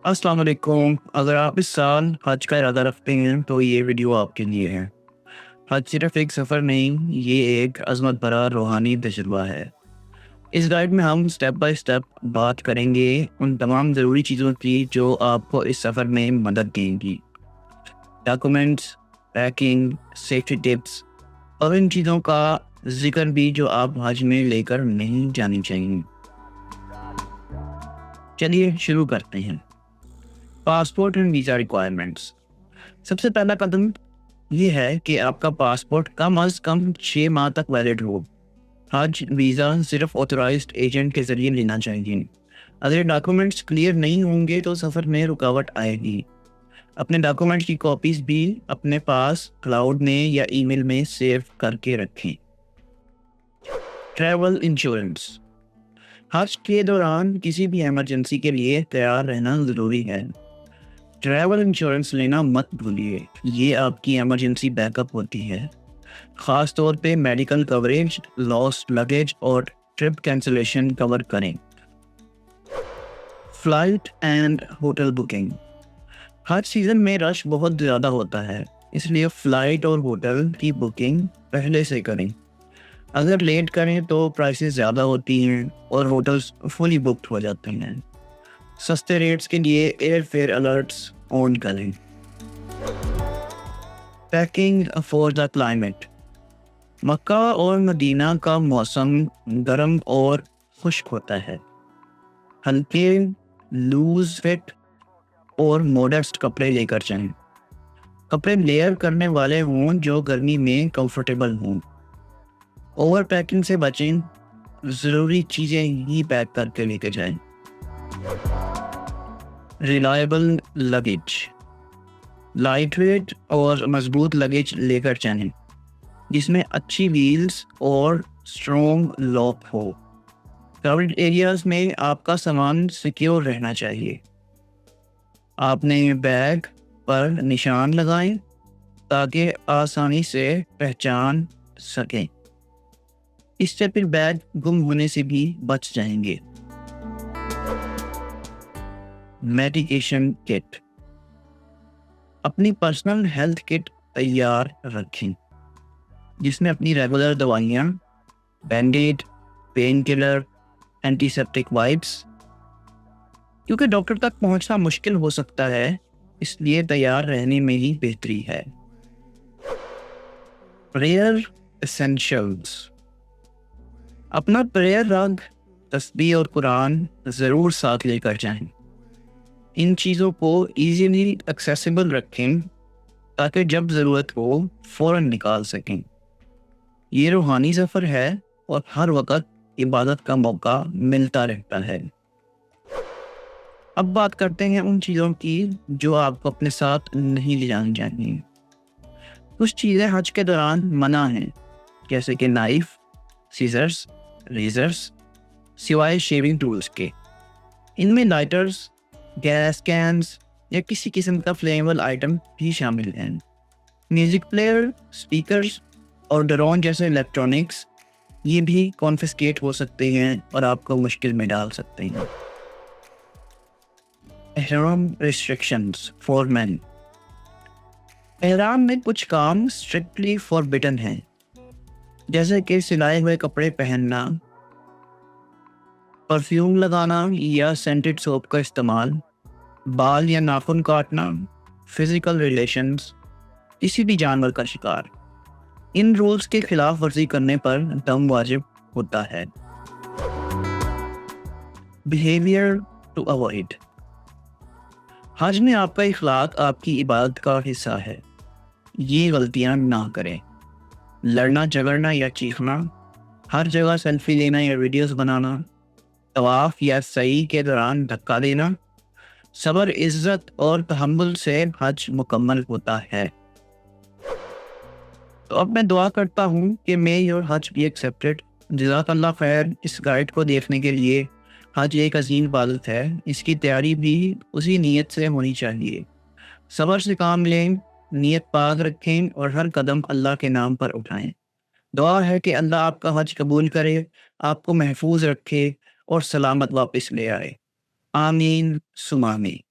السلام علیکم۔ اگر آپ اس سال حج کا ارادہ رکھتے ہیں تو یہ ویڈیو آپ کے لیے ہے۔ حج صرف ایک سفر نہیں، یہ ایک عظمت بھرا روحانی تجربہ ہے۔ اس گائیڈ میں ہم سٹیپ بائی سٹیپ بات کریں گے ان تمام ضروری چیزوں کی جو آپ کو اس سفر میں مدد دیں گی۔ ڈاکومنٹس، پیکنگ، سیفٹی ٹپس اور ان چیزوں کا ذکر بھی جو آپ حج میں لے کر نہیں جانی چاہیے۔ چلیے شروع کرتے ہیں۔ Passport and visa requirements. سب سے پہلا قدم یہ ہے کہ آپ کا پاسپورٹ کم از کم 6 ماہ تک ویلڈ ہو۔ حج ویزا صرف آتھورائزڈ ایجنٹ کے ذریعے لینا چاہیے۔ اگر ڈاکومنٹس کلیئر نہیں ہوں گے تو سفر میں رکاوٹ آئے گی۔ اپنے ڈاکومنٹ کی کاپیز بھی اپنے پاس کلاؤڈ میں یا ای میل میں سیو کر کے رکھیں۔ Travel insurance. حج کے دوران کسی بھی ایمرجنسی کے لیے تیار رہنا ضروری ہے۔ ٹریول انشورنس لینا مت بھولیے، یہ آپ کی ایمرجنسی بیک اپ ہوتی ہے۔ خاص طور پہ میڈیکل کوریج، لاسٹ لگیج اور ٹرپ کینسلیشن کور کریں۔ Flight and hotel booking. Hare season میں رش بہت زیادہ ہوتا ہے، اس لیے فلائٹ اور ہوٹل کی بکنگ پہلے سے کریں۔ اگر لیٹ کریں تو پرائسز زیادہ ہوتی ہیں اور ہوٹلز فلی بکڈ ہو جاتے ہیں۔ سستے ریٹس کے لیے ایئر فیئر الرٹس آن کریں۔ Packing for the climate. مکہ اور مدینہ کا موسم گرم اور خشک ہوتا ہے۔ ہلکے، لوز فٹ اور موڈسٹ کپڑے لے کر جائیں۔ کپڑے لیئر کرنے والے ہوں جو گرمی میں کمفرٹیبل ہوں۔ اوور پیکنگ سے بچیں، ضروری چیزیں ہی پیک کر کے لے کے جائیں۔ Reliable luggage. لائٹ ویٹ اور مضبوط لگیج لے کر چلیں جس میں اچھی ویلز اور اسٹرانگ لاک ہو۔ کراؤڈڈ ایریاز میں آپ کا سامان سیکیور رہنا چاہیے۔ آپ نے بیگ پر نشان لگائیں تاکہ آسانی سے پہچان سکیں۔ اس سے پھر بیگ گم ہونے سے بھی بچ جائیں گے۔ میڈیکیشن کٹ۔ اپنی پرسنل ہیلتھ کٹ تیار رکھیں جس میں اپنی ریگولر دوائیاں، band aid, painkiller, antiseptic wipes, کیونکہ ڈاکٹر تک پہنچنا مشکل ہو سکتا ہے، اس لیے تیار رہنے میں ہی بہتری ہے۔ پریئر ایسینشلز۔ اپنا پریئر رگ، تسبیح اور قرآن ضرور ساتھ لے کر جائیں۔ ان چیزوں کو ایزیلی ایکسیسیبل رکھیں تاکہ جب ضرورت ہو فوراً نکال سکیں۔ یہ روحانی سفر ہے اور ہر وقت عبادت کا موقع ملتا رہتا ہے۔ اب بات کرتے ہیں ان چیزوں کی جو آپ کو اپنے ساتھ نہیں لے جانی چاہیے۔ کچھ چیزیں حج کے دوران منع ہیں، جیسے کہ نائف، سیزرز، ریزرز، سوائے شیونگ ٹولز کے۔ ان میں لائٹرز، گیس کینز یا کسی قسم کا فلیمیبل آئٹم بھی شامل ہیں۔ میوزک پلیئر، اسپیکرز اور ڈرون جیسے الیکٹرانکس یہ بھی کانفسکیٹ ہو سکتے ہیں اور آپ کو مشکل میں ڈال سکتے ہیں۔ احرام ریسٹرکشنز فار مین۔ احرام میں کچھ کام اسٹرکٹلی فاربڈن ہیں، جیسے کہ سلائے ہوئے کپڑے پہننا، پرفیوم لگانا یا سینٹڈ سوپ کا استعمال، بال یا ناخن کاٹنا، فزیکل ریلیشنز، کسی بھی جانور کا شکار۔ ان رولز کے خلاف ورزی کرنے پر دم واجب ہوتا ہے۔ Behaviour to avoid. حج میں آپ کا اخلاق آپ کی عبادت کا حصہ ہے، یہ غلطیاں نہ کریں۔ لڑنا جھگڑنا یا چیخنا، ہر جگہ سیلفی لینا یا ویڈیوز بنانا، طواف یا سعی کے دوران دھکا دینا۔ صبر، عزت اور تحمل سے حج مکمل ہوتا ہے۔ تو اب میں دعا کرتا ہوں کہ may your Hajj be accepted۔ جزاک اللہ خیر۔ اس گائیڈ کو دیکھنے کے لیے حج ایک عظیم عبادت ہے، اس کی تیاری بھی اسی نیت سے ہونی چاہیے۔ صبر سے کام لیں، نیت پاک رکھیں اور ہر قدم اللہ کے نام پر اٹھائیں۔ دعا ہے کہ اللہ آپ کا حج قبول کرے، آپ کو محفوظ رکھے اور سلامت واپس لے آئے۔ آمین ثم آمین۔